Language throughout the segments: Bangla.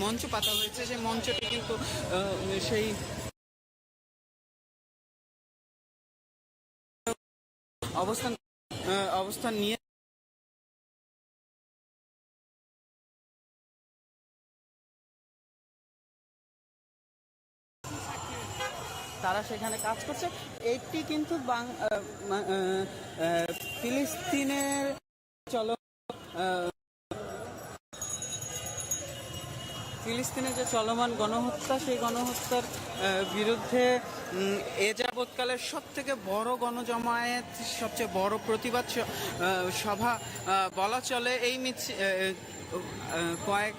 মঞ্চ পাতা হয়েছে, সেই মঞ্চটি কিন্তু সেই অবস্থান নিয়ে তারা সেখানে কাজ করছে। এটি কিন্তু ফিলিস্তিনের ফিলিস্তিনে যে চলমান গণহত্যা, সেই গণহত্যার বিরুদ্ধে এ যাবৎকালের সব থেকে বড় গণজমায়েত, সবচেয়ে বড় প্রতিবাদ সভা বলা চলে। এই কয়েক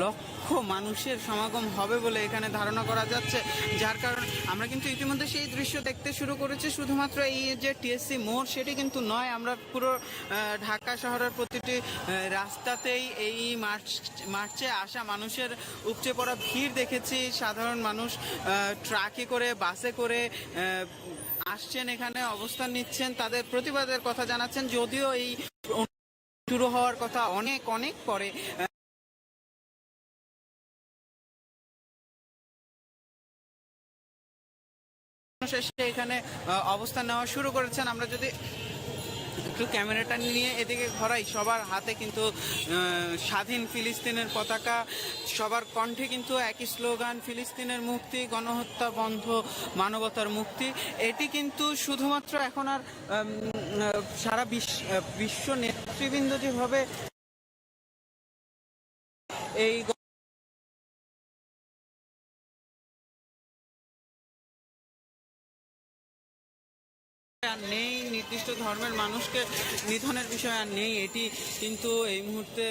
লক্ষ মানুষের সমাগম হবে বলে এখানে ধারণা করা যাচ্ছে, যার কারণ আমরা কিন্তু ইতিমধ্যে সেই দৃশ্য দেখতে শুরু করেছি। শুধুমাত্র এই যে টিএসসি মোড় সেটি কিন্তু নয়, আমরা পুরো ঢাকা শহরের প্রতিটি রাস্তাতেই এই মার্চে আসা মানুষের উপচে পড়া ভিড় দেখেছি। সাধারণ মানুষ ট্রাকে করে, বাসে করে আসছেন, এখানে অবস্থান নিচ্ছেন, তাদের প্রতিবাদের কথা জানাচ্ছেন। যদিও এই শুরু হওয়ার কথা অনেক অনেক পরে, এখানে অবস্থান নেওয়া শুরু করেছেন। আমরা যদি একটু ক্যামেরাটা নিয়ে এদিকে ঘোরাই, সবার হাতে কিন্তু স্বাধীন ফিলিস্তিনের পতাকা, সবার কণ্ঠে কিন্তু একই স্লোগান, ফিলিস্তিনের মুক্তি, গণহত্যা বন্ধ, মানবতার মুক্তি। এটি কিন্তু শুধুমাত্র এখন আর সারা বিশ্ব নেতৃবৃন্দ যেভাবে এই আর নেই, নির্দিষ্ট ধর্মের মানুষকে নিধনের বিষয় আর নেই, এটি কিন্তু এই মুহূর্তে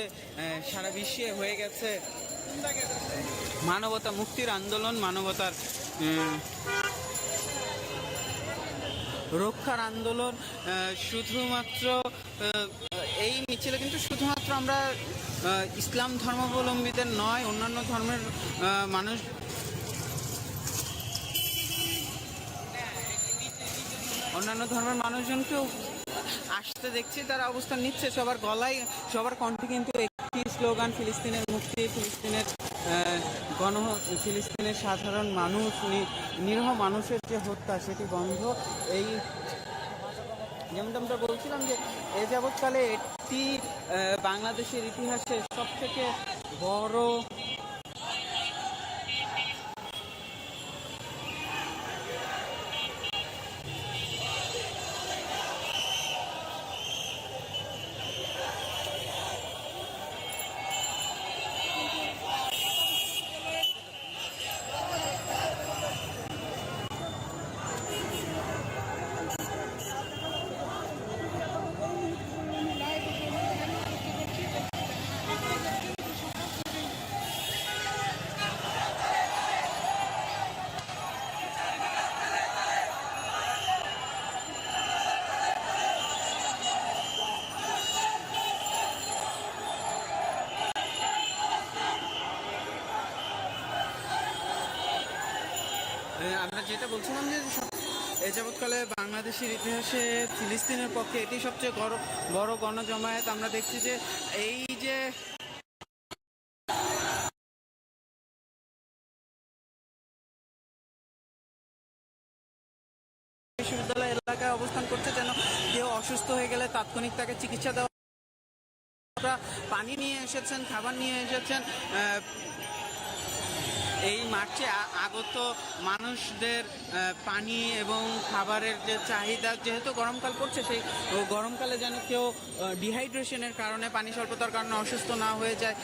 সারা বিশ্বে হয়ে গেছে মানবতা মুক্তির আন্দোলন, মানবতার রক্ষার আন্দোলন। শুধুমাত্র এই মিছিলে কিন্তু শুধুমাত্র আমরা ইসলাম ধর্মাবলম্বীদের নয়, অন্যান্য ধর্মের মানুষজনকেও আসতে দেখছি, তারা অবস্থান নিচ্ছে। সবার গলায়, সবার কণ্ঠে কিন্তু একটি স্লোগান, ফিলিস্তিনের মুক্তি, ফিলিস্তিনের সাধারণ মানুষ, নিরীহ মানুষের যে হত্যা সেটি বন্ধ। এই যেমনটা আমরা বলছিলাম যে এ যাবৎকালে এটি বাংলাদেশের ইতিহাসে সবথেকে বড় আমরা যেটা বলছিলাম যে এ যাবৎকালে বাংলাদেশের ইতিহাসে ফিলিস্তিনের পক্ষে এটি সবচেয়ে বড় গণজমায়েত। আমরা দেখছি যে এই যে বিশ্ববিদ্যালয় এলাকায় অবস্থান করছে, যেন কেউ অসুস্থ হয়ে গেলে তাৎক্ষণিক তাকে চিকিৎসা দেওয়া। পানি নিয়ে এসেছেন, খাবার নিয়ে এসেছেন। এই মার্চে আগত মানুষদের পানি এবং খাবারের যে চাহিদা, যেহেতু গরমকাল পড়ছে, সেই গরমকালে যেন কেউ ডিহাইড্রেশনের কারণে, পানি স্বল্পতার কারণে অসুস্থ না হয়ে যায়,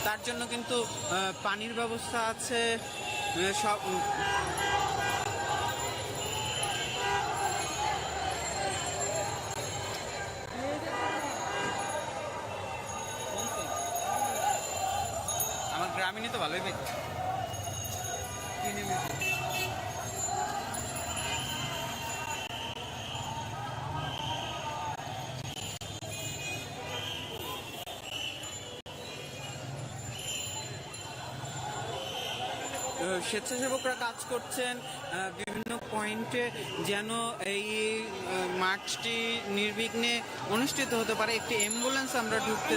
তার জন্য কিন্তু পানির ব্যবস্থা আছে। সব আমার গ্রামীণই তো ভালোই পেয়েছি। স্বেচ্ছাসেবকরা কাজ করছেন বিভিন্ন পয়েন্টে, যেন এই মার্চটি নির্বিঘ্নে অনুষ্ঠিত হতে পারে। একটি অ্যাম্বুলেন্স আমরা ঢুকতে